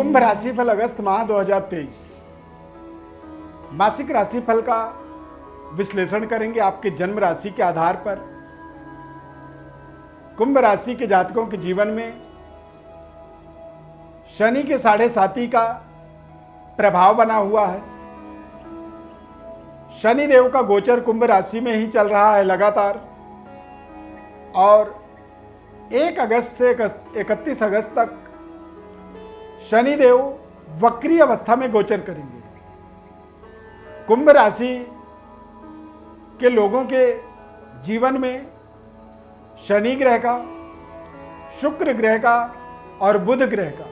कुंभ राशिफल अगस्त माह 2023 मासिक राशिफल का विश्लेषण करेंगे आपके जन्म राशि के आधार पर। कुंभ राशि के जातकों के जीवन में शनि के 7.5 का प्रभाव बना हुआ है। शनि देव का गोचर कुंभ राशि में ही चल रहा है लगातार, और 1 अगस्त से 31 अगस्त तक शनि देव वक्री अवस्था में गोचर करेंगे। कुंभ राशि के लोगों के जीवन में शनि ग्रह का, शुक्र ग्रह का और बुध ग्रह का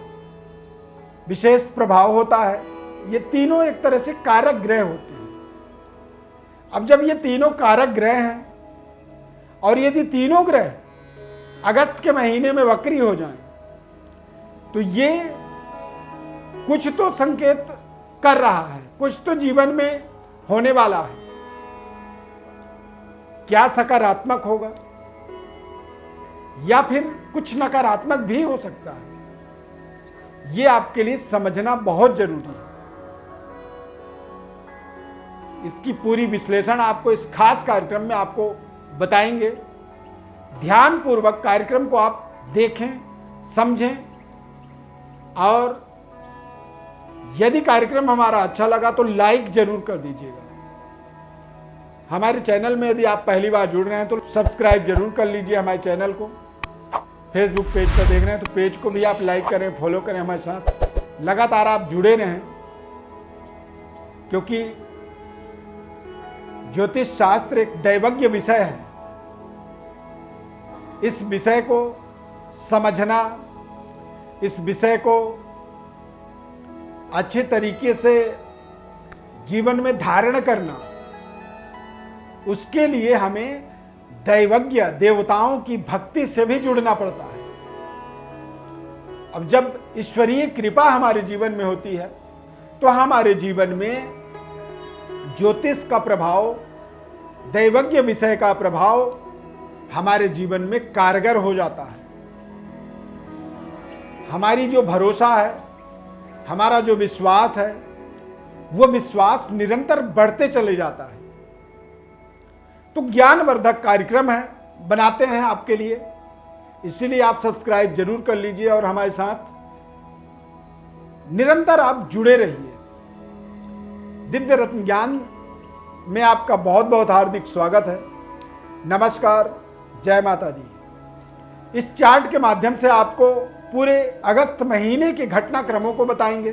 विशेष प्रभाव होता है। ये तीनों एक तरह से कारक ग्रह होते हैं। अब जब ये तीनों कारक ग्रह हैं और यदि तीनों ग्रह अगस्त के महीने में वक्री हो जाएं, तो ये कुछ तो संकेत कर रहा है, कुछ तो जीवन में होने वाला है। क्या सकारात्मक होगा या फिर कुछ नकारात्मक भी हो सकता है, ये आपके लिए समझना बहुत जरूरी है। इसकी पूरी विश्लेषण आपको इस खास कार्यक्रम में आपको बताएंगे। ध्यानपूर्वक कार्यक्रम को आप देखें, समझें, और यदि कार्यक्रम हमारा अच्छा लगा तो लाइक जरूर कर दीजिएगा। हमारे चैनल में यदि आप पहली बार जुड़ रहे हैं तो सब्सक्राइब जरूर कर लीजिए हमारे चैनल को। फेसबुक पेज पर देख रहे हैं तो पेज को भी आप लाइक करें, फॉलो करें हमारे साथ। लगातार आप जुड़े रहें, क्योंकि ज्योतिष शास्त्र एक दैवज्ञ विषय है। इस विषय को समझना, इस विषय को अच्छे तरीके से जीवन में धारण करना, उसके लिए हमें दैवज्ञ देवताओं की भक्ति से भी जुड़ना पड़ता है। अब जब ईश्वरीय कृपा हमारे जीवन में होती है तो हमारे जीवन में ज्योतिष का प्रभाव, दैवज्ञ विषय का प्रभाव हमारे जीवन में कारगर हो जाता है। हमारी जो भरोसा है, हमारा जो विश्वास है, वो विश्वास निरंतर बढ़ते चले जाता है। तो ज्ञानवर्धक कार्यक्रम है, बनाते हैं आपके लिए, इसीलिए आप सब्सक्राइब जरूर कर लीजिए और हमारे साथ निरंतर आप जुड़े रहिए। दिव्य रत्न ज्ञान में आपका बहुत बहुत हार्दिक स्वागत है। नमस्कार, जय माता दी। इस चार्ट के माध्यम से आपको पूरे अगस्त महीने के घटनाक्रमों को बताएंगे।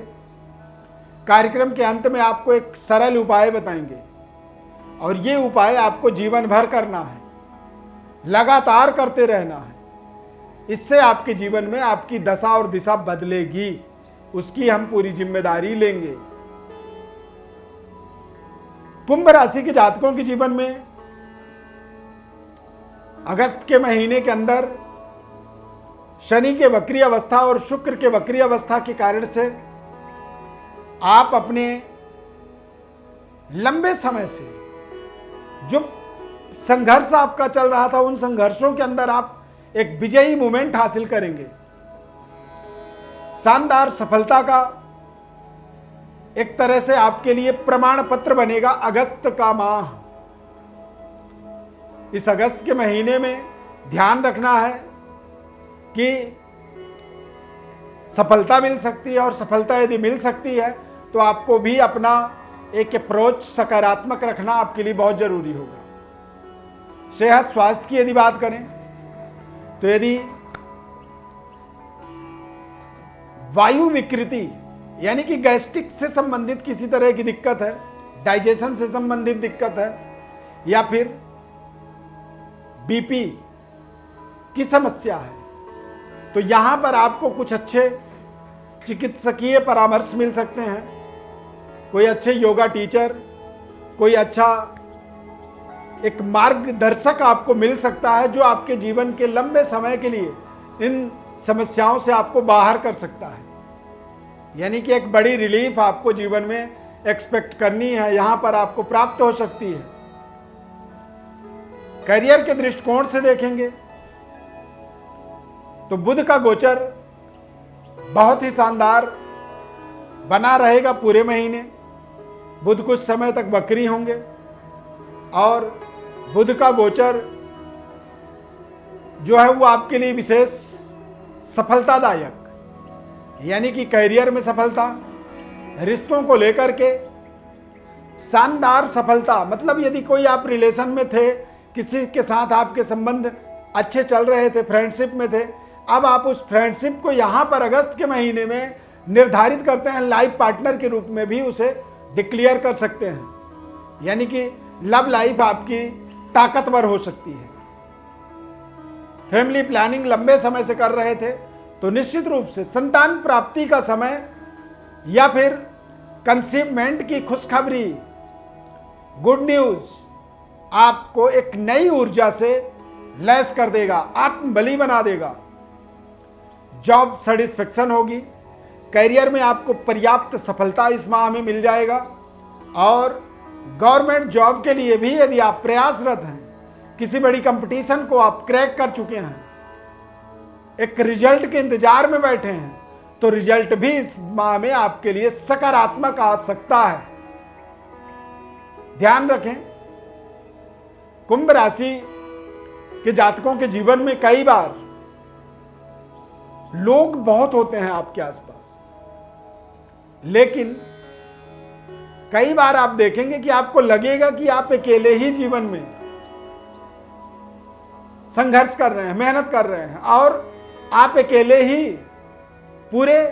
कार्यक्रम के अंत में आपको एक सरल उपाय बताएंगे, और ये उपाय आपको जीवन भर करना है, लगातार करते रहना है। इससे आपके जीवन में आपकी दशा और दिशा बदलेगी, उसकी हम पूरी जिम्मेदारी लेंगे। कुंभ राशि के जातकों के जीवन में अगस्त के महीने के अंदर शनि के वक्री अवस्था और शुक्र के वक्री अवस्था के कारण से आप अपने लंबे समय से जो संघर्ष आपका चल रहा था, उन संघर्षों के अंदर आप एक विजयी मोमेंट हासिल करेंगे। शानदार सफलता का एक तरह से आपके लिए प्रमाण पत्र बनेगा अगस्त का माह। इस अगस्त के महीने में ध्यान रखना है कि सफलता मिल सकती है, और सफलता यदि मिल सकती है तो आपको भी अपना एक अप्रोच सकारात्मक रखना आपके लिए बहुत जरूरी होगा। सेहत स्वास्थ्य की यदि बात करें तो यदि वायु विकृति यानी कि गैस्ट्रिक से संबंधित किसी तरह की दिक्कत है, डाइजेशन से संबंधित दिक्कत है, या फिर बीपी की समस्या है, तो यहां पर आपको कुछ अच्छे चिकित्सकीय परामर्श मिल सकते हैं। कोई अच्छे योगा टीचर, कोई अच्छा एक मार्गदर्शक आपको मिल सकता है, जो आपके जीवन के लंबे समय के लिए इन समस्याओं से आपको बाहर कर सकता है। यानी कि एक बड़ी रिलीफ आपको जीवन में एक्सपेक्ट करनी है, यहां पर आपको प्राप्त हो सकती है। करियर के दृष्टिकोण से देखेंगे तो बुध का गोचर बहुत ही शानदार बना रहेगा पूरे महीने। बुध कुछ समय तक वक्री होंगे और बुध का गोचर जो है वो आपके लिए विशेष सफलतादायक, यानी कि करियर में सफलता, रिश्तों को लेकर के शानदार सफलता। मतलब यदि कोई आप रिलेशन में थे, किसी के साथ आपके संबंध अच्छे चल रहे थे, फ्रेंडशिप में थे, अब आप उस फ्रेंडशिप को यहाँ पर अगस्त के महीने में निर्धारित करते हैं, लाइफ पार्टनर के रूप में भी उसे डिक्लेयर कर सकते हैं। यानी कि लव लाइफ आपकी ताकतवर हो सकती है। फैमिली प्लानिंग लंबे समय से कर रहे थे तो निश्चित रूप से संतान प्राप्ति का समय या फिर कंसीवमेंट की खुशखबरी, गुड न्यूज आपको एक नई ऊर्जा से लैस कर देगा, आत्मबली बना देगा। जॉब सेटिस्फेक्शन होगी, करियर में आपको पर्याप्त सफलता इस माह में मिल जाएगा। और गवर्नमेंट जॉब के लिए भी यदि आप प्रयासरत हैं, किसी बड़ी कंपटीशन को आप क्रैक कर चुके हैं, एक रिजल्ट के इंतजार में बैठे हैं, तो रिजल्ट भी इस माह में आपके लिए सकारात्मक आ सकता है। ध्यान रखें, कुंभ राशि के जातकों के जीवन में कई बार लोग बहुत होते हैं आपके आसपास, लेकिन कई बार आप देखेंगे कि आपको लगेगा कि आप अकेले ही जीवन में संघर्ष कर रहे हैं, मेहनत कर रहे हैं और आप अकेले ही पूरे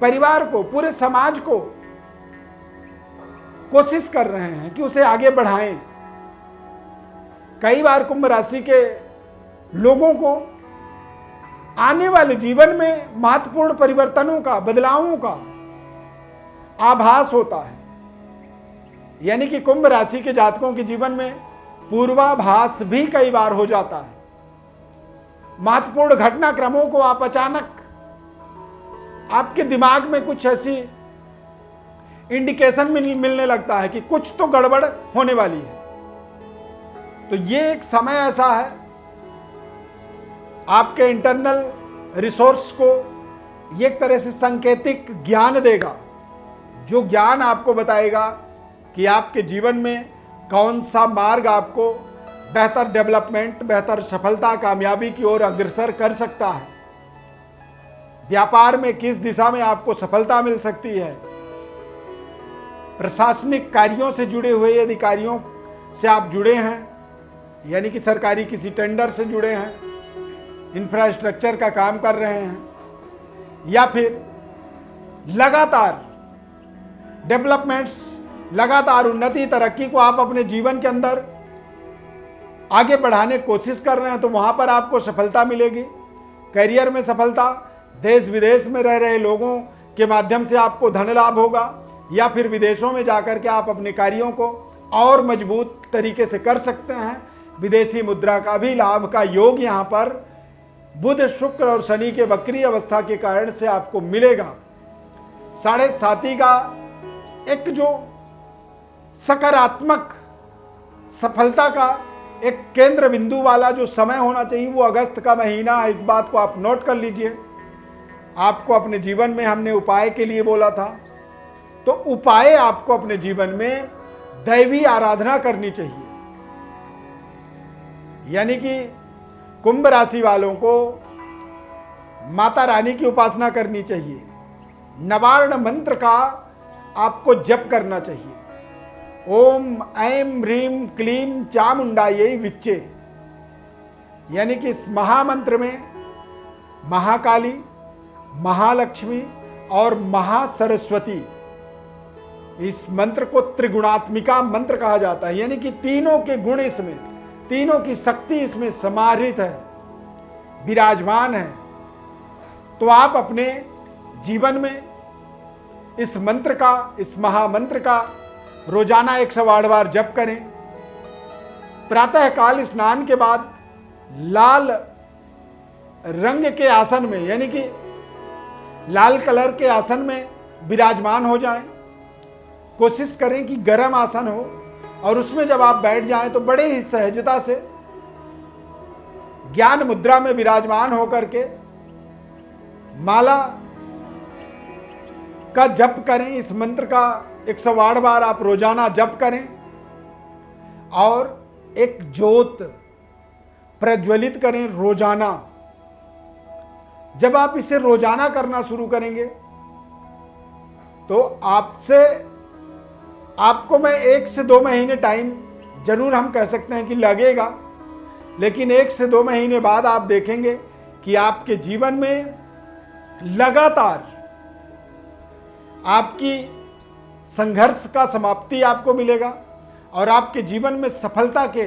परिवार को, पूरे समाज को कोशिश कर रहे हैं कि उसे आगे बढ़ाएं। कई बार कुंभ राशि के लोगों को आने वाले जीवन में महत्वपूर्ण परिवर्तनों का, बदलावों का आभास होता है। यानी कि कुंभ राशि के जातकों के जीवन में पूर्वाभास भी कई बार हो जाता है। महत्वपूर्ण घटनाक्रमों को आप अचानक, आपके दिमाग में कुछ ऐसी इंडिकेशन मिलने लगता है कि कुछ तो गड़बड़ होने वाली है। तो ये एक समय ऐसा है, आपके इंटरनल रिसोर्स को ये एक तरह से सांकेतिक ज्ञान देगा, जो ज्ञान आपको बताएगा कि आपके जीवन में कौन सा मार्ग आपको बेहतर डेवलपमेंट, बेहतर सफलता, कामयाबी की ओर अग्रसर कर सकता है। व्यापार में किस दिशा में आपको सफलता मिल सकती है। प्रशासनिक कार्यों से जुड़े हुए अधिकारियों से आप जुड़े हैं, यानी कि सरकारी किसी टेंडर से जुड़े हैं, इंफ्रास्ट्रक्चर का काम कर रहे हैं, या फिर लगातार डेवलपमेंट्स, लगातार उन्नति, तरक्की को आप अपने जीवन के अंदर आगे बढ़ाने की कोशिश कर रहे हैं, तो वहां पर आपको सफलता मिलेगी। करियर में सफलता, देश विदेश में रह रहे लोगों के माध्यम से आपको धन लाभ होगा, या फिर विदेशों में जाकर के आप अपने कार्यों को और मजबूत तरीके से कर सकते हैं। विदेशी मुद्रा का भी लाभ का योग यहाँ पर बुध, शुक्र और शनि के वक्री अवस्था के कारण से आपको मिलेगा। 7.5 का एक जो सकारात्मक सफलता का एक केंद्र बिंदु वाला जो समय होना चाहिए वो अगस्त का महीना है। इस बात को आप नोट कर लीजिए। आपको अपने जीवन में हमने उपाय के लिए बोला था, तो उपाय आपको अपने जीवन में दैवी आराधना करनी चाहिए। यानी कि कुंभ राशि वालों को माता रानी की उपासना करनी चाहिए। नवार्ण मंत्र का आपको जप करना चाहिए। ओम ऐं ह्रीं क्लीं चामुंडायै विच्चे, यानी कि इस महामंत्र में महाकाली, महालक्ष्मी और महासरस्वती, इस मंत्र को त्रिगुणात्मिका मंत्र कहा जाता है। यानी कि तीनों के गुण इसमें, तीनों की शक्ति इसमें समाहित है, विराजमान है। तो आप अपने जीवन में इस मंत्र का, इस महामंत्र का रोजाना 108 बार जप करें। प्रातः काल स्नान के बाद लाल रंग के आसन में, यानी कि लाल कलर के आसन में विराजमान हो जाएं। कोशिश करें कि गर्म आसन हो और उसमें जब आप बैठ जाएं तो बड़े ही सहजता से ज्ञान मुद्रा में विराजमान होकर के माला का जप करें। इस मंत्र का 108 बार आप रोजाना जप करें और एक ज्योत प्रज्वलित करें रोजाना। जब आप इसे रोजाना करना शुरू करेंगे तो आपको मैं 1 से 2 महीने टाइम जरूर हम कह सकते हैं कि लगेगा, लेकिन 1 से 2 महीने बाद आप देखेंगे कि आपके जीवन में लगातार आपकी संघर्ष का समाप्ति आपको मिलेगा और आपके जीवन में सफलता के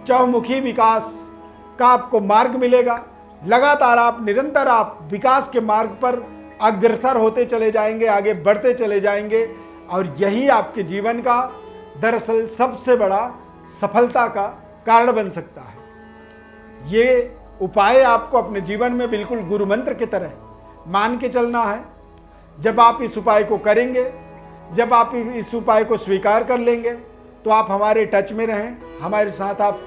चौमुखी विकास का आपको मार्ग मिलेगा। लगातार निरंतर आप विकास के मार्ग पर अग्रसर होते चले जाएंगे, आगे बढ़ते चले जाएंगे और यही आपके जीवन का दरअसल सबसे बड़ा सफलता का कारण बन सकता है। ये उपाय आपको अपने जीवन में बिल्कुल गुरु मंत्र की तरह मान के चलना है। जब आप इस उपाय को करेंगे, जब आप इस उपाय को स्वीकार कर लेंगे तो आप हमारे टच में रहें, हमारे साथ आप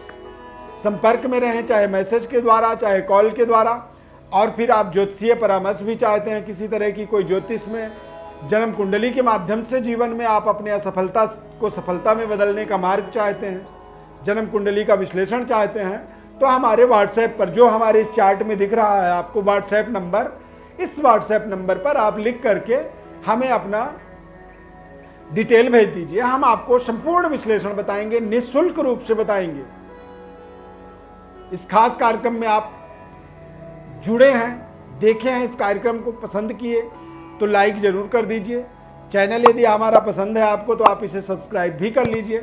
संपर्क में रहें, चाहे मैसेज के द्वारा चाहे कॉल के द्वारा। और फिर आप ज्योतिषीय परामर्श भी चाहते हैं, किसी तरह की कोई ज्योतिष में जन्म कुंडली के माध्यम से जीवन में आप अपने असफलता को सफलता में बदलने का मार्ग चाहते हैं, जन्म कुंडली का विश्लेषण चाहते हैं, तो हमारे व्हाट्सएप पर जो हमारे इस चार्ट में दिख रहा है आपको व्हाट्सएप नंबर, इस व्हाट्सएप नंबर पर आप लिख करके हमें अपना डिटेल भेज दीजिए। हम आपको संपूर्ण विश्लेषण बताएंगे, निःशुल्क रूप से बताएंगे। इस खास कार्यक्रम में आप जुड़े हैं, देखे हैं, इस कार्यक्रम को पसंद किए तो लाइक जरूर कर दीजिए। चैनल यदि हमारा पसंद है आपको तो आप इसे सब्सक्राइब भी कर लीजिए।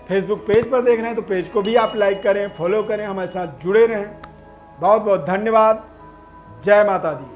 फेसबुक पेज पर देख रहे हैं तो पेज को भी आप लाइक करें, फॉलो करें, हमारे साथ जुड़े रहें। बहुत बहुत धन्यवाद। जय माता दी।